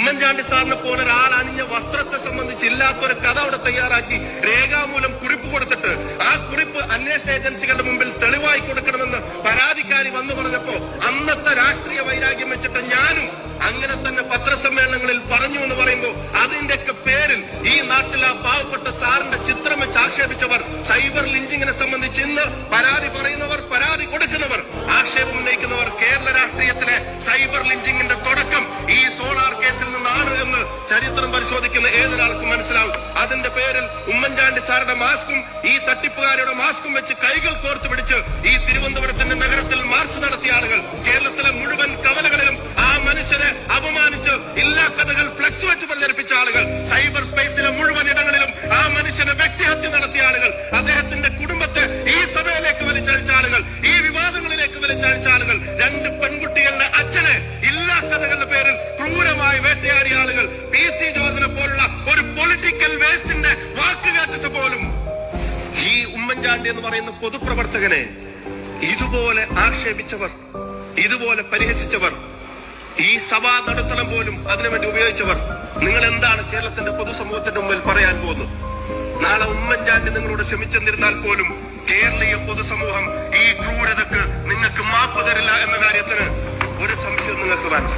ഉമ്മൻചാണ്ടി സാറിനെ പോലെ ഒരാൾ അണിഞ്ഞ വസ്ത്രത്തെ സംബന്ധിച്ച് ഇല്ലാത്തൊരു കഥ അവിടെ തയ്യാറാക്കി രേഖാമൂലം കുറിപ്പ് കൊടുത്തിട്ട് ആ കുറിപ്പ് അന്വേഷണ ഏജൻസികളുടെ മുമ്പിൽ തെളിവായി കൊടുക്കണമെന്ന് പരാതിക്കാരി വന്നു പറഞ്ഞപ്പോ അന്നത്തെ രാഷ്ട്രീയ വൈരാഗ്യം വെച്ചിട്ട് ഞാനും അങ്ങനെ തന്നെ പത്രസമ്മേളനങ്ങളിൽ പറഞ്ഞു എന്ന് പറയുമ്പോൾ അതിന്റെയൊക്കെ പേരിൽ ഈ നാട്ടിൽ ആ പാവപ്പെട്ട സാറിന്റെ ചിത്രം വെച്ച് ആക്ഷേപിച്ചവർ, സൈബർ ലിഞ്ചിങ്ങിനെ സംബന്ധിച്ച് ഇന്ന് പരാതി പറയുന്നവർ, പരാതി കൊടുക്കുന്നവർ, ആക്ഷേപം ഉന്നയിക്കുന്നവർ, കേരള രാഷ്ട്രീയത്തിലെ സൈബർ ലിഞ്ചിങ്ങിന്റെ തുടക്കം ഈ സോളാർ കേസിൽ നിന്നാണ് എന്ന് ചരിത്രം പരിശോധിക്കുന്ന ഏതൊരാൾക്കും മനസ്സിലാവും. അതിന്റെ പേരിൽ ഉമ്മൻചാണ്ടി സാറുടെ മാസ്കും ഈ തട്ടിപ്പുകാരുടെ മാസ്കും വെച്ച് കൈകൾ കോർത്തു പിടിച്ച് ഈ തിരുവനന്തപുരത്തിന്റെ നഗരത്തിൽ മാർച്ച് നടത്തിയ ആളുകൾ, കേരളത്തിലെ മുഴുവൻ കവലകളിലും ആ മനുഷ്യനെ അപമാനിച്ച് ഇല്ലാ കഥകൾ ഫ്ലക്സ് വെച്ച് പ്രചരിപ്പിച്ച ആളുകൾ, സൈബർ സ്പേസിലെ മുഴുവൻ ഇടങ്ങളിലും ആ മനുഷ്യനെ വ്യക്തിഹത്യ നടത്തിയ ആളുകൾ, അദ്ദേഹത്തിന്റെ കുടുംബത്തെ ഈ സഭയിലേക്ക് വലിച്ചഴിച്ച ആളുകൾ, ഈ വിവാദങ്ങളിലേക്ക് വലിച്ചഴിച്ച ആളുകൾ, 2 പെൺകുട്ടികളുടെ അച്ഛനെ ഇല്ലാ കഥകളുടെ പേരിൽ ക്രൂരമായി വേട്ടയാടിയ ആളുകൾ, PC ജോർജിനെ പോലുള്ള ഒരു പൊളിറ്റിക്കൽ വേസ്റ്റിന്റെ വാക്ക് കേട്ടിട്ട് പോലും ഈ ഉമ്മൻചാണ്ടി എന്ന് പറയുന്ന പൊതുപ്രവർത്തകനെ ഇതുപോലെ ആക്ഷേപിച്ചവർ, ഇതുപോലെ പരിഹസിച്ചവർ, ഈ സഭാ നടുത്തളം പോലും അതിനുവേണ്ടി ഉപയോഗിച്ചവർ, നിങ്ങൾ എന്താണ് കേരളത്തിന്റെ പൊതുസമൂഹത്തിന്റെ മുമ്പിൽ പറയാൻ പോകുന്നത്? നാളെ ഉമ്മൻചാണ്ടി നിങ്ങളോട് ക്ഷമിച്ചെന്നിരുന്നാൽ പോലും കേരളീയ പൊതുസമൂഹം ഈ ക്രൂരതക്ക് നിങ്ങൾക്ക് മാപ്പ് തരില്ല എന്ന കാര്യത്തിന് ഒരു സംശയം നിങ്ങൾക്ക് വേണം.